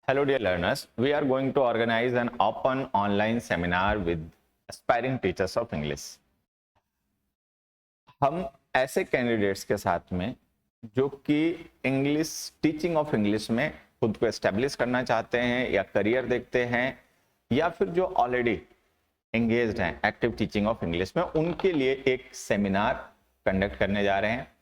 Hello, dear learners. We are going to organize an open online seminar with aspiring teachers of English. हम ऐसे candidates के साथ में जो कि इंग्लिश टीचिंग ऑफ इंग्लिश में खुद को एस्टेब्लिश करना चाहते हैं या करियर देखते हैं या फिर जो ऑलरेडी एंगेज्ड हैं एक्टिव टीचिंग ऑफ इंग्लिश में, उनके लिए एक सेमिनार कंडक्ट करने जा रहे हैं।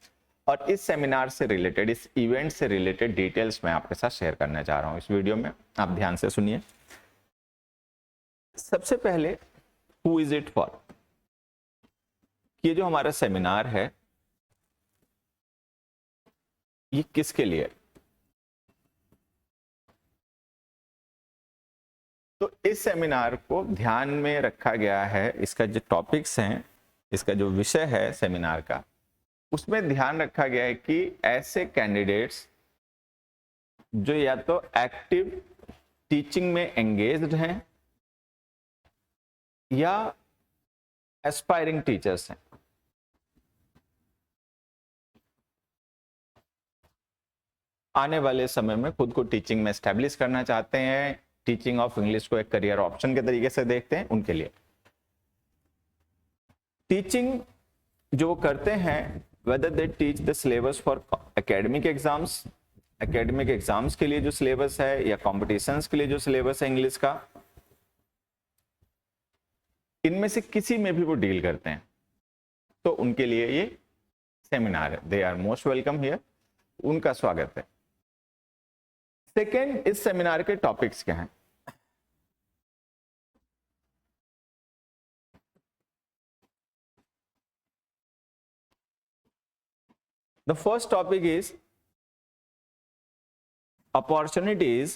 और इस सेमिनार से रिलेटेड, इस इवेंट से रिलेटेड डिटेल्स मैं आपके साथ शेयर करना चाह रहा हूं इस वीडियो में। आप ध्यान से सुनिए। सबसे पहले, हु इज इट फॉर? ये जो हमारा सेमिनार है ये किसके लिए? तो इस सेमिनार को ध्यान में रखा गया है, इसका जो टॉपिक्स हैं, इसका जो विषय है सेमिनार का, उसमें ध्यान रखा गया है कि ऐसे कैंडिडेट्स जो या तो एक्टिव टीचिंग में एंगेज्ड हैं या एस्पायरिंग टीचर्स हैं। आने वाले समय में खुद को टीचिंग में एस्टेब्लिश करना चाहते हैं, टीचिंग ऑफ इंग्लिश को एक करियर ऑप्शन के तरीके से देखते हैं, उनके लिए टीचिंग जो करते हैं, whether they teach the syllabus for academic exams के लिए जो सिलेबस है या कॉम्पिटिशन्स के लिए जो सिलेबस है इंग्लिश का, इनमें से किसी में भी वो डील करते हैं, तो उनके लिए ये सेमिनार है। They are most welcome here, उनका स्वागत है। सेकेंड, इस सेमिनार के टॉपिक्स क्या हैं? The first topic is opportunities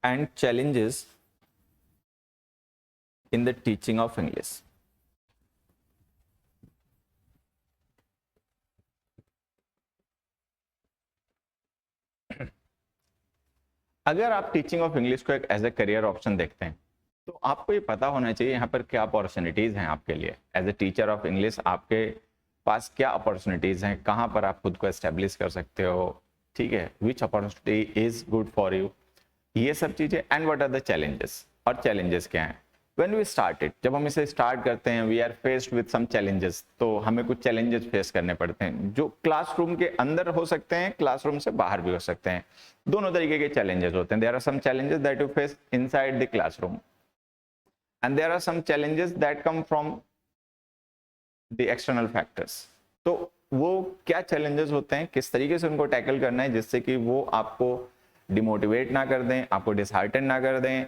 and challenges in the teaching of English. अगर आप टीचिंग ऑफ इंग्लिश को एक एज ए करियर ऑप्शन देखते हैं तो आपको ये पता होना चाहिए यहाँ पर क्या अपॉर्चुनिटीज हैं आपके लिए। As a teacher of English आपके पास क्या अपॉर्चुनिटीज हैं, कहाँ पर आप खुद को एस्टेब्लिश कर सकते हो, ठीक है, which opportunity is good for you, ये सब चीजें। And what are the challenges, और चैलेंजेस क्या हैं। व्हेन वी स्टार्टेड, जब हम इसे स्टार्ट करते हैं, we are faced with some challenges, तो हमें कुछ चैलेंजेस फेस करने पड़ते हैं जो क्लासरूम के अंदर हो सकते हैं, क्लासरूम से बाहर भी हो सकते हैं। दोनों तरीके के चैलेंजेस होते हैं। There are some challenges that you face inside the classroom and there are some challenges that come from the external factors. तो वो क्या चैलेंजेस होते हैं, किस तरीके से उनको टैकल करना है जिससे कि वो आपको डिमोटिवेट ना कर दें, आपको डिसहार्टन ना कर दें,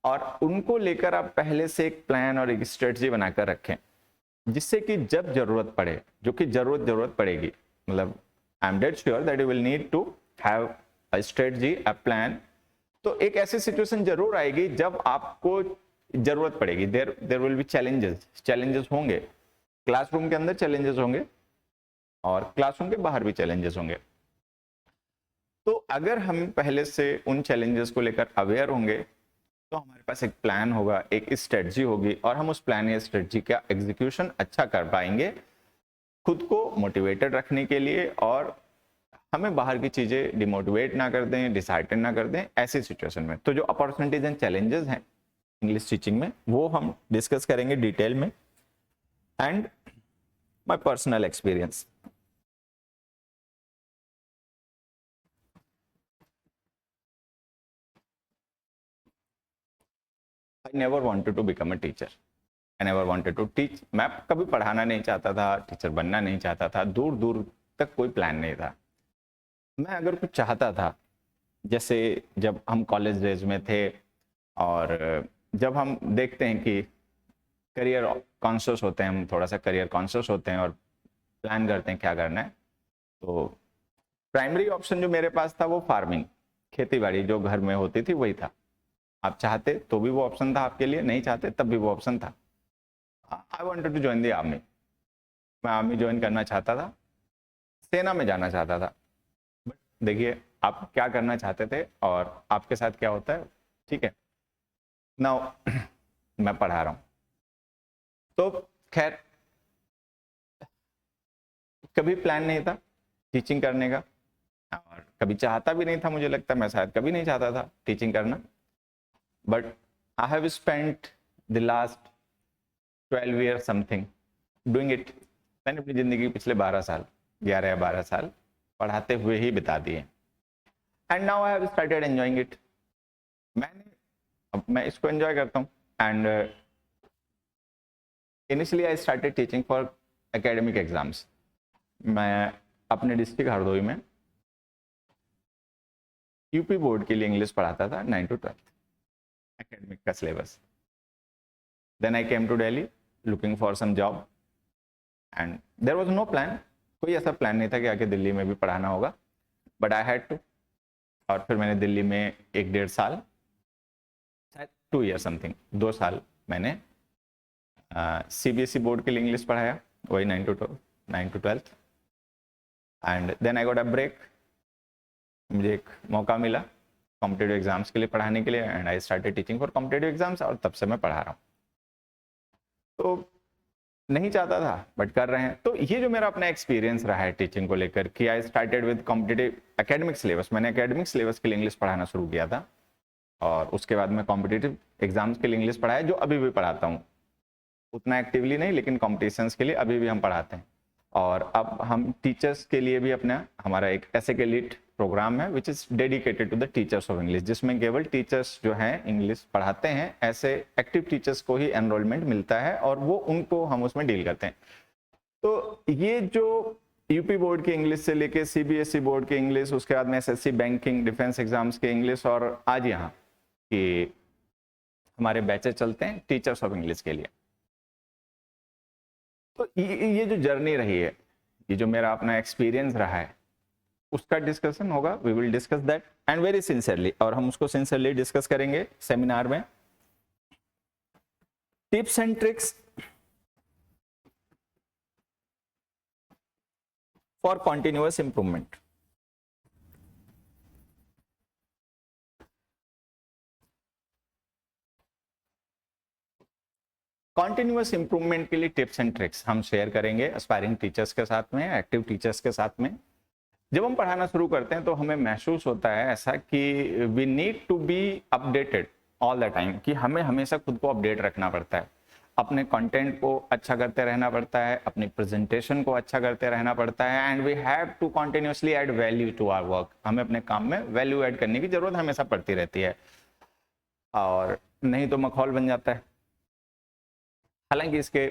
और उनको लेकर आप पहले से एक प्लान और एक स्ट्रेटजी बनाकर रखें, जिससे कि जब जरूरत पड़े, जो कि जरूरत पड़ेगी, मतलब I am dead sure that you will need to have a strategy, a plan. तो एक ऐसी सिचुएशन जरूर आएगी जब आपको जरूरत पड़ेगी। देयर विल बी चैलेंजेस होंगे, क्लासरूम के अंदर चैलेंजेस होंगे और क्लासरूम के बाहर भी चैलेंजेस होंगे। तो अगर हम पहले से उन चैलेंजेस को लेकर अवेयर होंगे तो हमारे पास एक प्लान होगा, एक स्ट्रेटजी होगी, और हम उस प्लान या स्ट्रेटजी का एग्जीक्यूशन अच्छा कर पाएंगे, खुद को मोटिवेटेड रखने के लिए, और हमें बाहर की चीजें डिमोटिवेट ना कर दें, डिसहार्टन ना कर दें ऐसी सिचुएशन में। तो जो अपॉर्चुनिटीज एंड चैलेंजेस हैं इंग्लिश टीचिंग में, वो हम डिस्कस करेंगे डिटेल में, and my personal experience. I never wanted to become a teacher. I never wanted to teach. मैं कभी पढ़ाना नहीं चाहता था, टीचर बनना नहीं चाहता था, दूर दूर तक कोई प्लान नहीं था। मैं अगर कुछ चाहता था, जैसे जब हम कॉलेज डेज में थे और जब हम देखते हैं कि करियर कॉन्शियस होते हैं, हम थोड़ा सा करियर कॉन्शियस होते हैं और प्लान करते हैं क्या करना है, तो प्राइमरी ऑप्शन जो मेरे पास था वो फार्मिंग, खेती बाड़ी जो घर में होती थी वही था। आप चाहते तो भी वो ऑप्शन था आपके लिए, नहीं चाहते तब भी वो ऑप्शन था। I wanted to join the army. मैं आर्मी ज्वाइन करना चाहता था, सेना में जाना चाहता था। बट देखिए आप क्या करना चाहते थे और आपके साथ क्या होता है, ठीक है। नाउ मैं पढ़ा रहा हूँ, तो खैर कभी प्लान नहीं था, टीचिंग करने का, और कभी चाहता भी नहीं था, मुझे लगता है मैं शायद कभी नहीं चाहता था टीचिंग करना, but I have spent the last 12 year something doing it. मैंने अपनी ज़िंदगी के पिछले 12 साल, 11 या 12 साल पढ़ाते हुए ही बिता दिए, and now I have started enjoying it. अब मैं इसको एंजॉय करता हूँ, and initially I started teaching for academic exams. मैं अपने डिस्ट्रिक्ट हरदोई में यूपी बोर्ड के लिए इंग्लिश पढ़ाता था 9 to 12 एकेडमिक का syllabus. Then I came to Delhi looking for some job, and there was no plan, कोई ऐसा प्लान नहीं था कि आके दिल्ली में भी पढ़ाना होगा, बट आई हैड टू। और फिर मैंने दिल्ली में 1-1.5 साल, शायद 2 ईयर समथिंग, 2 साल मैंने CBSE बोर्ड के लिए इंग्लिश पढ़ाया, वही 9 to 12, and then I got a break. मुझे एक मौका मिला कॉम्पिटेटिव एग्जाम्स के लिए पढ़ाने के लिए, and I started teaching for competitive exams, और तब से मैं पढ़ा रहा हूँ। तो नहीं चाहता था बट कर रहे हैं। तो ये जो मेरा अपना एक्सपीरियंस रहा है टीचिंग को लेकर कि I started with competitive academic syllabus, मैंने एकेडमिक सिलेबस के लिए इंग्लिश पढ़ाना शुरू किया था, और उसके बाद मैं कॉम्पिटेटिव एग्जाम्स के लिए इंग्लिश पढ़ाया, जो अभी भी पढ़ाता हूँ, उतना एक्टिवली नहीं, लेकिन कॉम्पिटिशन्स के लिए अभी भी हम पढ़ाते हैं। और अब हम टीचर्स के लिए भी हमारा एक एसेक एलीट प्रोग्राम है which is dedicated to the teachers of English, जिसमें केवल टीचर्स जो हैं इंग्लिश पढ़ाते हैं, ऐसे एक्टिव टीचर्स को ही एनरोलमेंट मिलता है, और वो उनको हम उसमें डील करते हैं। तो ये जो यूपी बोर्ड की इंग्लिश से लेके CBSE बोर्ड की इंग्लिश, उसके बाद में SSC बैंकिंग डिफेंस एग्जाम्स के इंग्लिश, और आज यहाँ कि हमारे बैचेस चलते हैं टीचर्स ऑफ इंग्लिश के लिए। तो ये जो जर्नी रही है, ये जो मेरा अपना एक्सपीरियंस रहा है, उसका डिस्कशन होगा। We will discuss that and very sincerely, और हम उसको सिंसियरली डिस्कस करेंगे सेमिनार में। Tips and tricks for continuous improvement. Continuous improvement के लिए टिप्स एंड ट्रिक्स हम शेयर करेंगे एस्पायरिंग टीचर्स के साथ में, एक्टिव टीचर्स के साथ में। जब हम पढ़ाना शुरू करते हैं तो हमें महसूस होता है ऐसा कि we need to be updated all the time, कि हमें हमेशा खुद को अपडेट रखना पड़ता है, अपने कंटेंट को अच्छा करते रहना पड़ता है, अपनी प्रेजेंटेशन को अच्छा करते रहना पड़ता है, and we have to continuously add value to our work. हमें अपने काम में वैल्यू ऐड करने की जरूरत हमेशा पड़ती रहती है, और नहीं तो मखौल बन जाता है। हालांकि इसके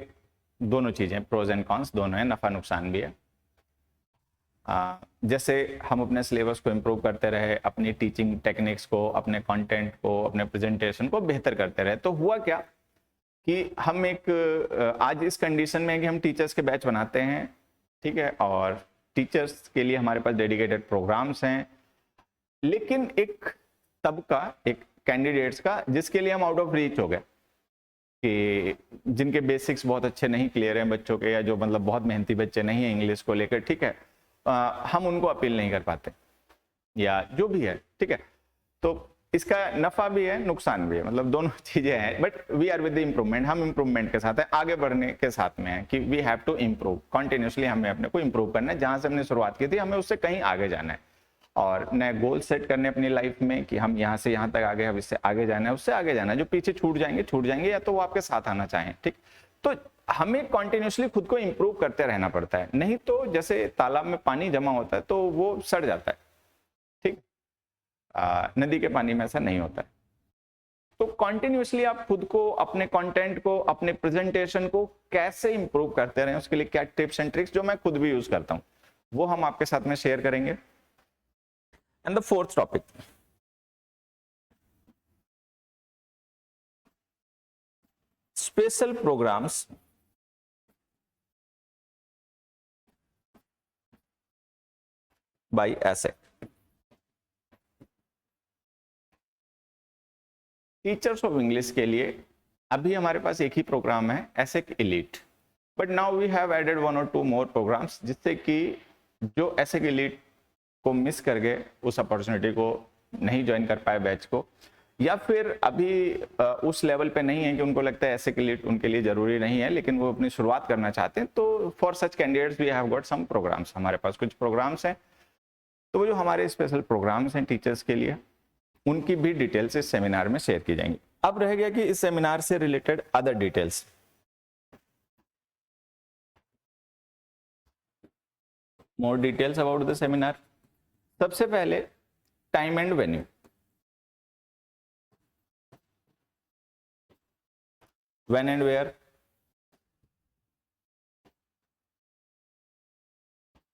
दोनों चीज़ें, प्रोज एंड कॉन्स दोनों हैं, नफ़ा नुकसान भी है। जैसे हम अपने सिलेबस को इम्प्रूव करते रहे, अपनी टीचिंग टेक्निक्स को, अपने कंटेंट को, अपने प्रेजेंटेशन को बेहतर करते रहे, तो हुआ क्या कि हम आज इस कंडीशन में है कि हम टीचर्स के बैच बनाते हैं, ठीक है, और टीचर्स के लिए हमारे पास डेडिकेटेड प्रोग्राम्स हैं, लेकिन एक तबका, एक कैंडिडेट्स का, जिसके लिए हम आउट ऑफ रीच हो गए, कि जिनके बेसिक्स बहुत अच्छे नहीं क्लियर हैं बच्चों के, या जो मतलब बहुत मेहनती बच्चे नहीं हैं इंग्लिश को लेकर, ठीक है, हम उनको अपील नहीं कर पाते, या जो भी है, ठीक है। तो इसका नफा भी है, नुकसान भी है, मतलब दोनों चीजें हैं, but we are with the improvement, हम इम्प्रूवमेंट के साथ है, आगे बढ़ने के साथ में है कि we have to improve continuously, हमें अपने को इम्प्रूव करना है, जहां से हमने शुरुआत की थी हमें उससे कहीं आगे जाना है, और नए गोल सेट करने अपनी लाइफ में कि हम यहाँ से यहाँ तक आगे, अब इससे आगे जाना है, उससे आगे जाना है, जो पीछे छूट जाएंगे, या तो वो आपके साथ आना चाहें, ठीक। तो हमें कॉन्टिन्यूसली खुद को इम्प्रूव करते रहना पड़ता है, नहीं तो जैसे तालाब में पानी जमा होता है तो वो सड़ जाता है, ठीक। नदी के पानी में ऐसा नहीं होता है। तो कॉन्टिन्यूसली आप खुद को, अपने कंटेंट को, अपने प्रेजेंटेशन को कैसे इंप्रूव करते रहें, उसके लिए क्या टिप्स एंड ट्रिक्स जो मैं खुद भी यूज करता हूं, वो हम आपके साथ में शेयर करेंगे। And the fourth topic, special programs by एसेक। टीचर्स ऑफ इंग्लिश के लिए अभी हमारे पास एक ही प्रोग्राम है, एसेक elite, but now we have added 1 or 2 more programs, जिससे कि जो एसेक एलीट को मिस कर गए, उस अपॉर्चुनिटी को नहीं ज्वाइन कर पाए बैच को, या फिर अभी उस लेवल पे नहीं है कि उनको लगता है ऐसे के लिए उनके लिए जरूरी नहीं है, लेकिन वो अपनी शुरुआत करना चाहते हैं, तो for such candidates we have got some programs, हमारे पास कुछ प्रोग्राम्स हैं। तो वो जो हमारे स्पेशल प्रोग्राम्स हैं टीचर्स के लिए, उनकी भी डिटेल्स इस सेमिनार में शेयर की जाएंगी। अब रह गया कि इस सेमिनार से related other details. More details about the seminar. सबसे पहले time and venue. When and where.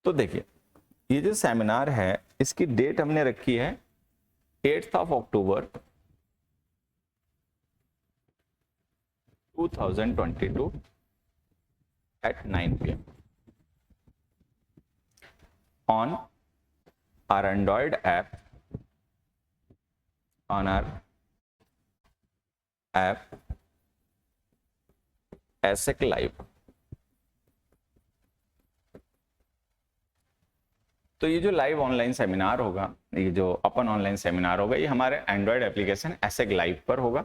तो देखिए, ये जो सेमिनार है इसकी डेट हमने रखी है 8th of October 2022 at 9 PM on our Android app, on our app ASEC Live। तो ये जो लाइव ऑनलाइन सेमिनार होगा, ये जो अपन ऑनलाइन सेमिनार होगा, ये हमारे एंड्रॉयड एप्लीकेशन ASEC लाइव पर होगा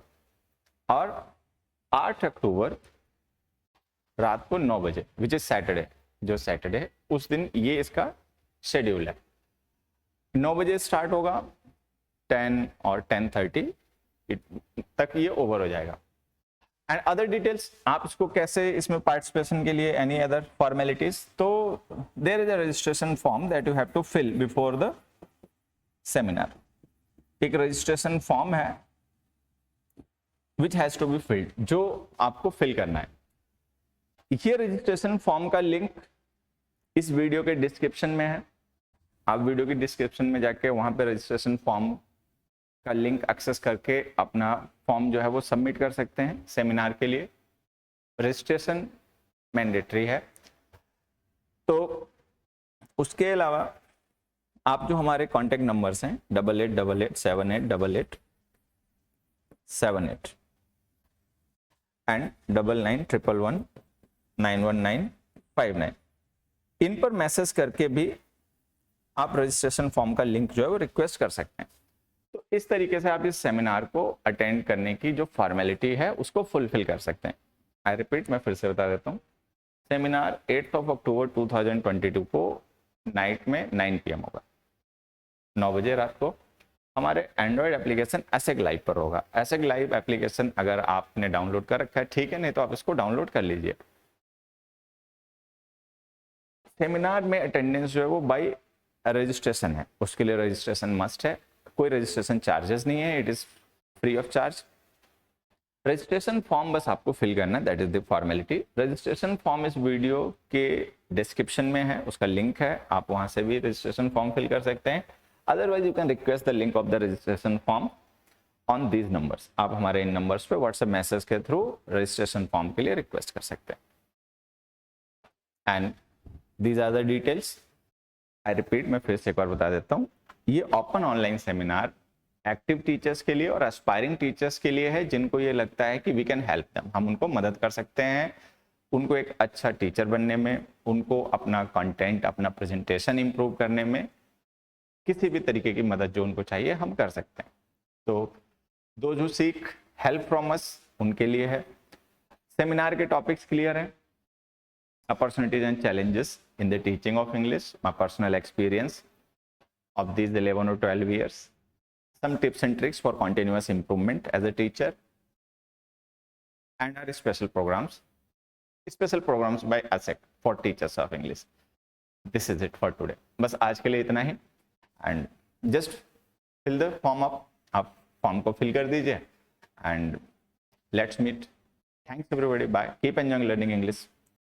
और 8 अक्टूबर रात को 9 बजे, विच इज सैटरडे, जो सैटरडे उस दिन ये इसका शेड्यूल है। 9 बजे स्टार्ट होगा, 10 और 10:30 तक ये ओवर हो जाएगा। एंड अदर डिटेल्स, आप इसको कैसे इसमें पार्टिसिपेशन के लिए एनी अदर फॉर्मेलिटीज, तो there is a registration form that you have to fill before the seminar. एक रजिस्ट्रेशन फॉर्म है which has to be filled, जो आपको फिल करना है। ये रजिस्ट्रेशन फॉर्म का लिंक इस वीडियो के डिस्क्रिप्शन में है। आप वीडियो की डिस्क्रिप्शन में जाके वहां पे रजिस्ट्रेशन फॉर्म का लिंक एक्सेस करके अपना फॉर्म जो है वो सबमिट कर सकते हैं सेमिनार के लिए। रजिस्ट्रेशन मैंडेटरी है। तो उसके अलावा आप जो हमारे कॉन्टेक्ट नंबर्स हैं 8888788878 एंड 991111911959, इन पर मैसेज करके भी आप रजिस्ट्रेशन फॉर्म का लिंक जो है वो रिक्वेस्ट कर सकते हैं। तो इस तरीके से आप इस सेमिनार को अटेंड करने की जो फॉर्मेलिटी है उसको फुलफिल कर सकते हैं। आई रिपीट, मैं फिर से बता देता हूँ, सेमिनार 8th of October 2022 को नाइट में 9 PM होगा, 9 बजे रात को। हमारे एंड्रॉयड एप्लीकेशन ASEC लाइव पर होगा। ASEC लाइव एप्लीकेशन अगर आपने डाउनलोड कर रखा है ठीक है, नहीं तो आप इसको डाउनलोड कर लीजिए। सेमिनार में अटेंडेंस जो है वो बाय रजिस्ट्रेशन है, उसके लिए रजिस्ट्रेशन मस्ट है। कोई रजिस्ट्रेशन चार्जेस नहीं है, it is free of charge. Registration form बस आपको फिल करना है, that is the formality. Registration form इस वीडियो के डिस्क्रिप्शन में है, उसका लिंक है, आप वहां से भी रजिस्ट्रेशन फॉर्म फिल कर सकते हैं। Otherwise you can request the link of the registration form on these numbers. आप हमारे इन नंबर्स पे व्हाट्सएप मैसेज के थ्रू रजिस्ट्रेशन फॉर्म के लिए रिक्वेस्ट कर सकते हैं। And these are the details. I repeat, मैं फिर से एक बार बता देता हूँ, ये open online seminar active teachers के लिए और एस्पायरिंग टीचर्स के लिए है, जिनको ये लगता है कि वी कैन हेल्प देम, हम उनको मदद कर सकते हैं उनको एक अच्छा टीचर बनने में, उनको अपना कंटेंट, अपना प्रेजेंटेशन इंप्रूव करने में, किसी भी तरीके की मदद जो उनको चाहिए हम कर सकते हैं। तो दो जो सीख हेल्प फ्रॉम अस उनके लिए है। सेमिनार के टॉपिक्स क्लियर हैं, opportunities and challenges in the teaching of English, my personal experience of these 11 or 12 years, some tips and tricks for continuous improvement as a teacher, and our special programs by ASEC for teachers of English. This is it for today. बस आज के लिए इतना ही, and just fill the form up, आप form को fill कर दीजिए, and let's meet. Thanks everybody, bye. Keep enjoying learning English.